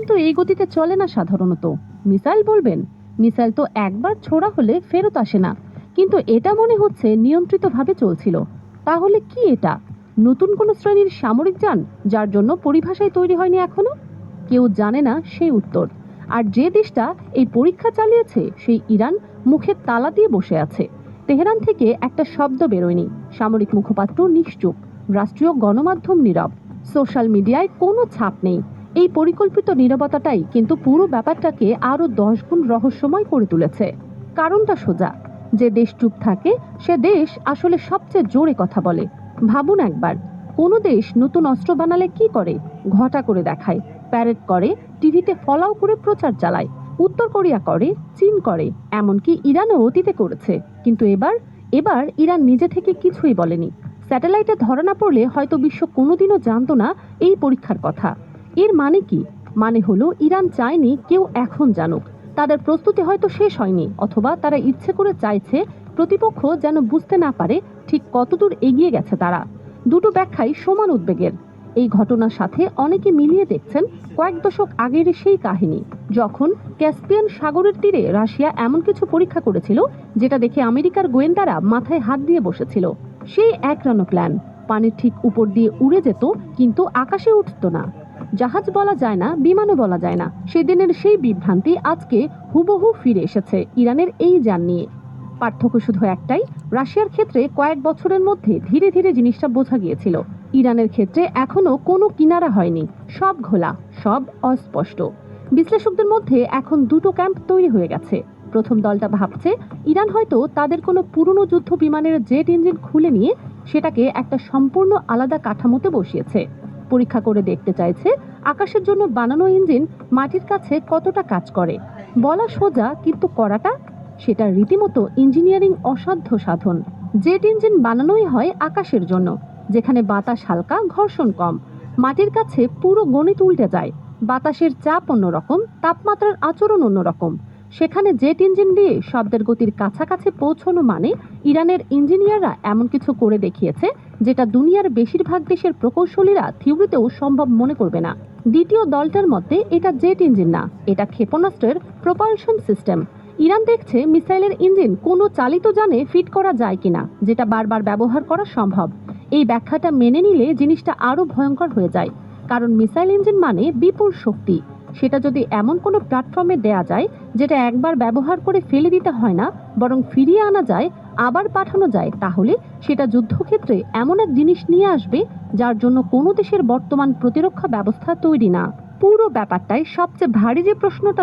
তো এই গতিতে চলে না সাধারণত। মিসাইল বলবেন, মিসাইল তো একবার ছোড়া হলে ফেরত আসে না, কিন্তু এটা মনে হচ্ছে নিয়ন্ত্রিতভাবে চলছিল। তাহলে কি এটা নতুন কোন শ্রেণীর সামরিক যান, যার জন্য পরিভাষাই তৈরি হয়নি এখনো? কেউ জানে না সেই উত্তর। আর যে দেশটা এই পরীক্ষা চালিয়েছে সেই ইরান মুখে তালা দিয়ে বসে আছে। তেহরান থেকে একটা শব্দ বেরোয়নি, সামরিক মুখপাত্র নিশ্চুপ, রাষ্ট্রীয় গণমাধ্যম নীরব, সোশ্যাল মিডিয়ায় কোনো ছাপ নেই। এই পরিকল্পিত নীরবতাটাই কিন্তু পুরো ব্যাপারটাকে আরো 10 গুণ রহস্যময় করে তুলেছে। কারণটা সোজা, যে দেশ চুপ থাকে সে দেশ আসলে সবচেয়ে জোরে কথা বলে। ভাবুন একবার, কোনো দেশ নতুন অস্ত্র বানালে কি করে? ঘটা করে দেখায়, প্যারেড করে, টিভিতে ফলাও করে প্রচার চালায়। উত্তর কোরিয়া করে, চীন করে, এমনকি ইরানও অতীতে করেছে। কিন্তু এবার এবার ইরান নিজে থেকে কিছুই বলেনি। স্যাটেলাইটে ধরা না পড়লে হয়তো বিশ্ব কোনোদিনও জানতো না এই পরীক্ষার কথা। এর মানে কি? মানে হলো ইরান চায়নি কেউ এখন জানুক। তাদের প্রস্তুতি হয়তো শেষ হয়নি, অথবা তারা ইচ্ছে করে চাইছে প্রতিপক্ষ যেন বুঝতে না পারে ঠিক কতদূর এগিয়ে গেছে তারা। দুটো ব্যাখ্যাই সমান উদ্বেগের। এই ঘটনার সাথে অনেকে মিলিয়ে দেখছেন কয়েক দশক আগের সেই কাহিনী, যখন ক্যাসপিয়ান সাগরের তীরে রাশিয়া এমন কিছু পরীক্ষা করেছিল যেটা দেখে আমেরিকার গোয়েন্দারা মাথায় হাত দিয়ে বসেছিল। সেই একরানো প্ল্যান, পানির ঠিক উপর দিয়ে উড়ে যেত কিন্তু আকাশে উঠতো না। জাহাজ বলা যায় না, বিমানও বলা যায় না। সেদিনের সেই বিভ্রান্তি আজকে হুবহু ফিরে এসেছে ইরানের এই যান নিয়ে। পার্থক্য শুধু একটাই, রাশিয়ার ক্ষেত্রে কয়েক বছরের মধ্যে ধীরে ধীরে জিনিসটা বোঝা গিয়েছিল। ইরানের ক্ষেত্রে এখনো কোনো কিনারা হয়নি, সব ঘোলা, সব অস্পষ্ট। বিশ্লেষকদের মধ্যে এখন দুটো ক্যাম্প তৈরি হয়ে গেছে। প্রথম দলটা ভাবছে ইরান হয়তো তাদের কোনো পুরনো যুদ্ধ বিমানের জেট ইঞ্জিন খুলে নিয়ে সেটাকে একটা সম্পূর্ণ আলাদা কাঠামোতে বসিয়েছে। পরীক্ষা করে দেখতে চাইছে আকাশের জন্য বানানো ইঞ্জিন মাটির কাছে কতটা কাজ করে। বলা সোজা, কিন্তু করাটা, সেটা রীতিমতো ইঞ্জিনিয়ারিং অসাধ্য সাধন। জেট ইঞ্জিন বানানোই হয় আকাশের জন্য, যেখানে বাতাস হালকা, ঘর্ষণ কম। মাটির কাছে পুরো গণিত উল্টে যায়। বাতাসের চাপ অন্যরকম, তাপমাত্রার আচরণ অন্যরকম। সেখানে জেট ইঞ্জিন দিয়ে শব্দের গতির কাছাকাছি পৌঁছানো মানে ইরানের ইঞ্জিনিয়াররা এমন কিছু করে দেখিয়েছে যেটা দুনিয়ার বেশিরভাগ দেশের প্রকৌশলীরা থিওরিতেও সম্ভব মনে করবে না। দ্বিতীয় দলটার মতে এটা জেট ইঞ্জিন না, এটা ক্ষেপণাস্ত্রের প্রপালশন সিস্টেম। ইরান দেখছে মিসাইলের ইঞ্জিন কোনো চালিত যানে ফিট করা যায় কিনা, যেটা বারবার ব্যবহার করা সম্ভব। এই ব্যাখ্যাটা মেনে নিলে জিনিসটা আরো ভয়ঙ্কর হয়ে যায়, কারণ মিসাইল ইঞ্জিন মানে বিপুল শক্তি। সেটা যদি এমন কোনো প্ল্যাটফর্মে দেয়া যায় যেটা একবার ব্যবহার করে ফেলে দিতে হয় না, বরং ফিরিয়ে আনা যায়, আবার পাঠানো যায়, তাহলে সেটা যুদ্ধক্ষেত্রে এমন এক জিনিস নিয়ে আসবে যার জন্য কোনো দেশের বর্তমান প্রতিরক্ষা ব্যবস্থা তৈরি না। পুরো ব্যাপারটাই সবচেয়ে ভারী যে প্রশ্নটা